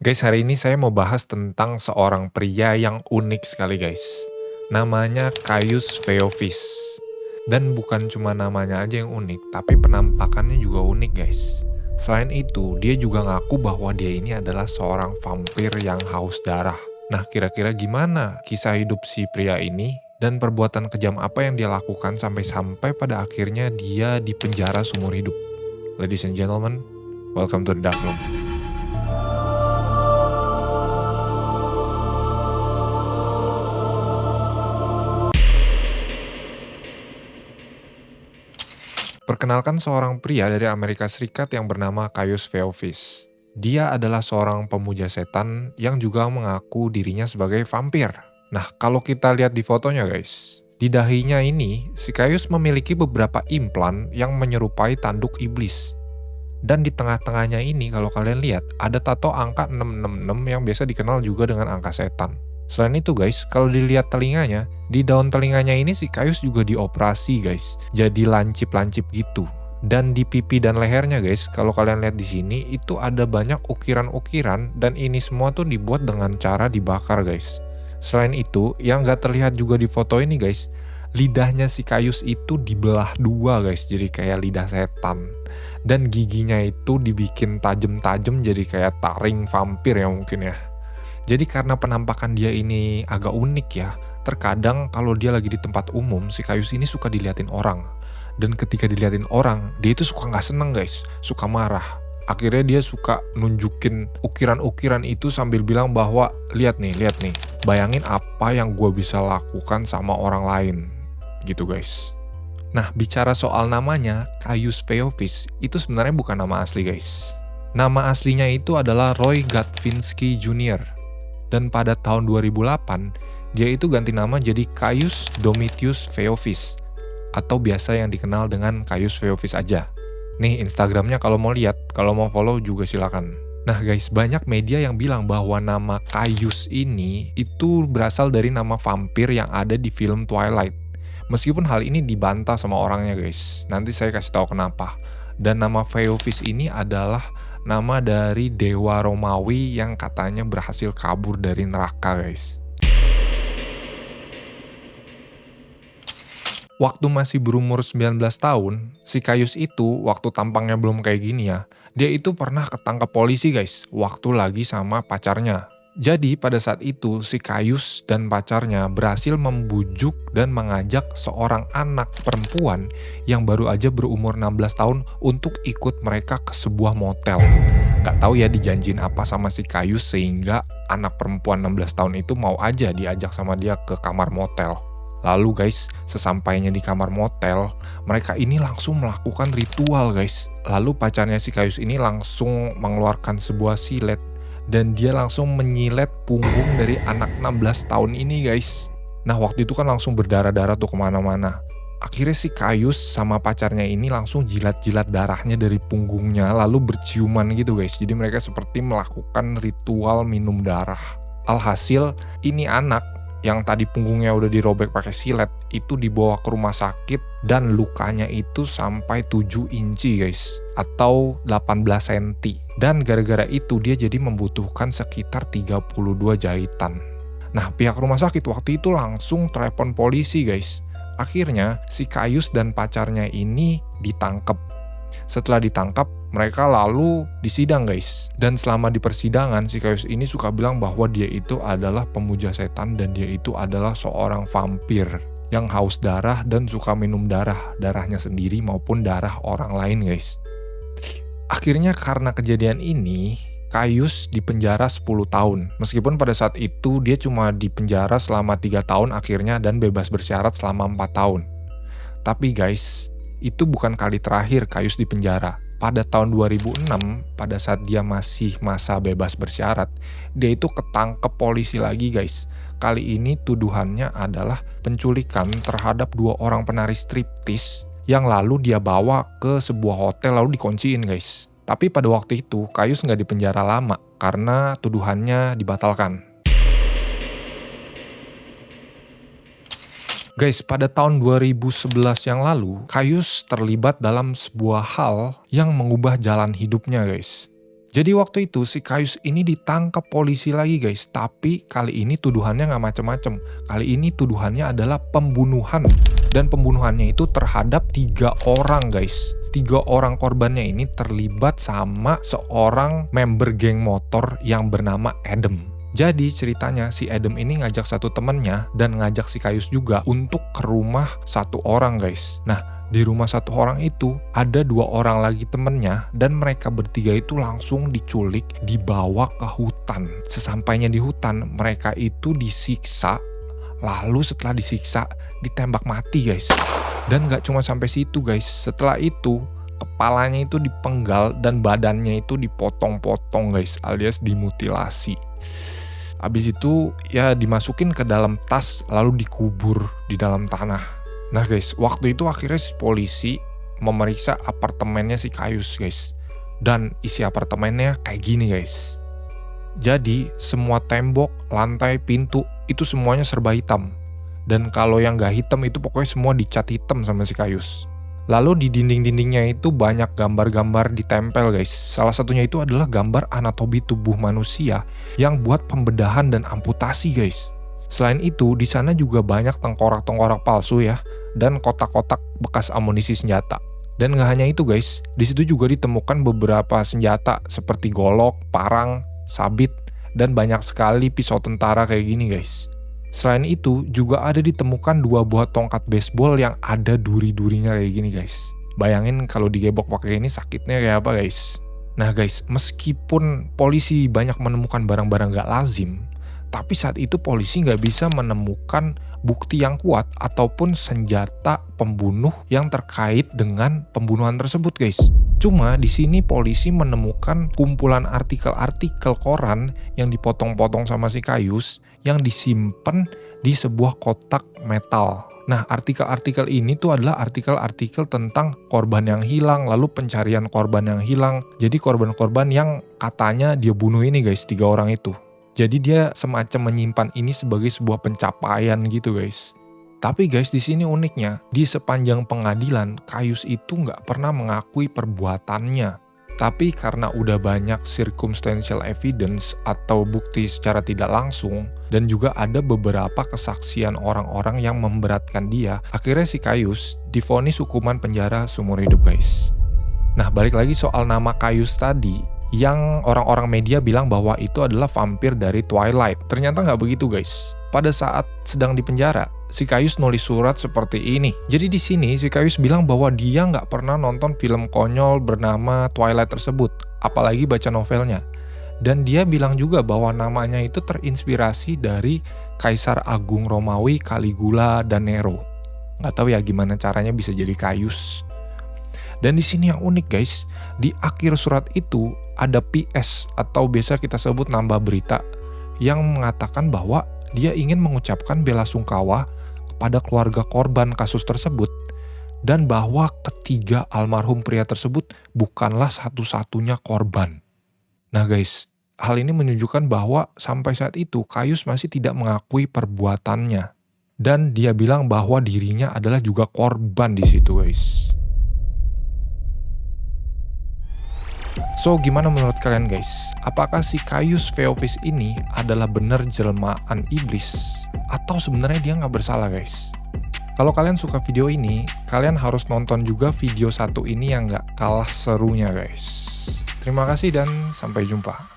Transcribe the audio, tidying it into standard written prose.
Guys, hari ini saya mau bahas tentang seorang pria yang unik sekali guys. Namanya Caius Phaeophis. Dan bukan cuma namanya aja yang unik, tapi penampakannya juga unik guys. Selain itu, dia juga ngaku bahwa dia ini adalah seorang vampir yang haus darah. Nah, kira-kira gimana kisah hidup si pria ini? Dan perbuatan kejam apa yang dia lakukan sampai pada akhirnya dia dipenjara seumur hidup? Ladies and gentlemen, welcome to the Dark Room. Perkenalkan seorang pria dari Amerika Serikat yang bernama Caius Phaeophis. Dia adalah seorang pemuja setan yang juga mengaku dirinya sebagai vampir. Nah, kalau kita lihat di fotonya guys, di dahinya ini, si Caius memiliki beberapa implan yang menyerupai tanduk iblis. Dan di tengah-tengahnya ini kalau kalian lihat, ada tato angka 666 yang biasa dikenal juga dengan angka setan. Selain itu guys, kalau dilihat telinganya, di daun telinganya ini si Caius juga dioperasi guys. Jadi lancip-lancip gitu. Dan di pipi dan lehernya guys, kalau kalian lihat di sini itu ada banyak ukiran-ukiran dan ini semua tuh dibuat dengan cara dibakar guys. Selain itu, yang gak terlihat juga di foto ini guys, lidahnya si Caius itu dibelah dua guys, jadi kayak lidah setan. Dan giginya itu dibikin tajem-tajem jadi kayak taring vampir ya mungkin ya. Jadi karena penampakan dia ini agak unik ya, terkadang kalau dia lagi di tempat umum, si Caius ini suka diliatin orang. Dan ketika diliatin orang, dia itu suka nggak seneng guys, suka marah. Akhirnya dia suka nunjukin ukiran-ukiran itu sambil bilang bahwa, lihat nih, bayangin apa yang gue bisa lakukan sama orang lain. Gitu guys. Nah, bicara soal namanya, Caius Phaeophis, itu sebenarnya bukan nama asli guys. Nama aslinya itu adalah Roy Gatvinsky Jr. Dan pada tahun 2008, dia itu ganti nama jadi Caius Domitius Phaeophis, atau biasa yang dikenal dengan Caius Phaeophis aja. Nih Instagramnya kalau mau lihat, kalau mau follow juga silakan. Nah guys, banyak media yang bilang bahwa nama Caius ini itu berasal dari nama vampir yang ada di film Twilight. Meskipun hal ini dibantah sama orangnya guys, nanti saya kasih tahu kenapa. Dan nama Phaeophis ini adalah nama dari dewa Romawi yang katanya berhasil kabur dari neraka guys. Waktu masih berumur 19 tahun, si Caius itu waktu tampangnya belum kayak gini ya, dia itu pernah ketangkap polisi guys, waktu lagi sama pacarnya. Jadi pada saat itu si Caius dan pacarnya berhasil membujuk dan mengajak seorang anak perempuan yang baru aja berumur 16 tahun untuk ikut mereka ke sebuah motel. Gak tahu ya dijanjin apa sama si Caius sehingga anak perempuan 16 tahun itu mau aja diajak sama dia ke kamar motel. Lalu guys, sesampainya di kamar motel, mereka ini langsung melakukan ritual guys. Lalu pacarnya si Caius ini langsung mengeluarkan sebuah silet dan dia langsung menyilet punggung dari anak 16 tahun ini guys. Nah waktu itu kan langsung berdarah-darah tuh kemana-mana. Akhirnya si Caius sama pacarnya ini langsung jilat-jilat darahnya dari punggungnya lalu berciuman gitu guys. Jadi mereka seperti melakukan ritual minum darah. Alhasil ini anak yang tadi punggungnya udah dirobek pakai silet itu dibawa ke rumah sakit dan lukanya itu sampai 7 inci guys, atau 18 cm. Dan gara-gara itu dia jadi membutuhkan sekitar 32 jahitan. Nah pihak rumah sakit waktu itu langsung telepon polisi guys. Akhirnya si Caius dan pacarnya ini ditangkap. Setelah ditangkap, mereka lalu disidang guys. Dan selama di persidangan, si Caius ini suka bilang bahwa dia itu adalah pemuja setan dan dia itu adalah seorang vampir yang haus darah dan suka minum darahnya sendiri maupun darah orang lain guys. Akhirnya karena kejadian ini, Caius dipenjara 10 tahun. Meskipun pada saat itu dia cuma dipenjara selama 3 tahun akhirnya dan bebas bersyarat selama 4 tahun. Tapi guys, itu bukan kali terakhir Caius dipenjara. Pada tahun 2006, pada saat dia masih masa bebas bersyarat, dia itu ketangkep polisi lagi guys. Kali ini tuduhannya adalah penculikan terhadap 2 orang penari striptis yang lalu dia bawa ke sebuah hotel lalu dikunciin guys. Tapi pada waktu itu Caius nggak dipenjara lama karena tuduhannya dibatalkan. Guys, pada tahun 2011 yang lalu, Caius terlibat dalam sebuah hal yang mengubah jalan hidupnya guys. Jadi waktu itu si Kayus ini ditangkap polisi lagi guys, tapi kali ini tuduhannya nggak macem-macem. Kali ini tuduhannya adalah pembunuhan, dan pembunuhannya itu terhadap 3 orang guys. 3 orang korbannya ini terlibat sama seorang member geng motor yang bernama Adam. Jadi ceritanya si Adam ini ngajak satu temennya dan ngajak si Kayus juga untuk ke rumah satu orang guys. Nah, di rumah satu orang itu ada 2 orang lagi temennya, dan mereka bertiga itu langsung diculik, dibawa ke hutan. Sesampainya di hutan, mereka itu disiksa, lalu setelah disiksa ditembak mati guys. Dan gak cuma sampai situ guys, setelah itu kepalanya itu dipenggal dan badannya itu dipotong-potong guys, alias dimutilasi. Abis itu ya dimasukin ke dalam tas lalu dikubur di dalam tanah. Nah guys, waktu itu akhirnya si polisi memeriksa apartemennya si Kayus guys. Dan isi apartemennya kayak gini guys. Jadi semua tembok, lantai, pintu itu semuanya serba hitam. Dan kalau yang gak hitam itu pokoknya semua dicat hitam sama si Kayus. Lalu di dinding-dindingnya itu banyak gambar-gambar ditempel guys. Salah satunya itu adalah gambar anatomi tubuh manusia yang buat pembedahan dan amputasi guys. Selain itu, di sana juga banyak tengkorak-tengkorak palsu ya, dan kotak-kotak bekas amunisi senjata. Dan nggak hanya itu guys, di situ juga ditemukan beberapa senjata seperti golok, parang, sabit, dan banyak sekali pisau tentara kayak gini guys. Selain itu, juga ada ditemukan 2 buah tongkat baseball yang ada duri-durinya kayak gini guys. Bayangin kalau digebok pakai ini sakitnya kayak apa guys. Nah guys, meskipun polisi banyak menemukan barang-barang gak lazim, tapi saat itu polisi nggak bisa menemukan bukti yang kuat ataupun senjata pembunuh yang terkait dengan pembunuhan tersebut guys. Cuma di sini polisi menemukan kumpulan artikel-artikel koran yang dipotong-potong sama si Kayus yang disimpan di sebuah kotak metal. Nah, artikel-artikel ini tuh adalah artikel-artikel tentang korban yang hilang, lalu pencarian korban yang hilang. Jadi korban-korban yang katanya dia bunuh ini guys, 3 orang itu. Jadi dia semacam menyimpan ini sebagai sebuah pencapaian gitu guys. Tapi guys, di sini uniknya, di sepanjang pengadilan, Kayus itu nggak pernah mengakui perbuatannya. Tapi karena udah banyak circumstantial evidence atau bukti secara tidak langsung, dan juga ada beberapa kesaksian orang-orang yang memberatkan dia, akhirnya si Kayus divonis hukuman penjara seumur hidup guys. Nah, balik lagi soal nama Kayus tadi, yang orang-orang media bilang bahwa itu adalah vampir dari Twilight. Ternyata nggak begitu guys. Pada saat sedang di penjara, si Kayus nulis surat seperti ini. Jadi di sini si Kayus bilang bahwa dia nggak pernah nonton film konyol bernama Twilight tersebut, apalagi baca novelnya. Dan dia bilang juga bahwa namanya itu terinspirasi dari Kaisar Agung Romawi Caligula dan Nero. Nggak tahu ya gimana caranya bisa jadi Kayus. Dan di sini yang unik guys, di akhir surat itu ada PS atau biasa kita sebut nambah berita yang mengatakan bahwa dia ingin mengucapkan bela sungkawa kepada keluarga korban kasus tersebut, dan bahwa ketiga almarhum pria tersebut bukanlah satu-satunya korban. Nah guys, hal ini menunjukkan bahwa sampai saat itu Kayus masih tidak mengakui perbuatannya, dan dia bilang bahwa dirinya adalah juga korban di situ guys. So, gimana menurut kalian guys? Apakah si Kayus Feovis ini adalah benar jelmaan iblis? Atau sebenarnya dia nggak bersalah guys? Kalau kalian suka video ini, kalian harus nonton juga video satu ini yang nggak kalah serunya guys. Terima kasih dan sampai jumpa.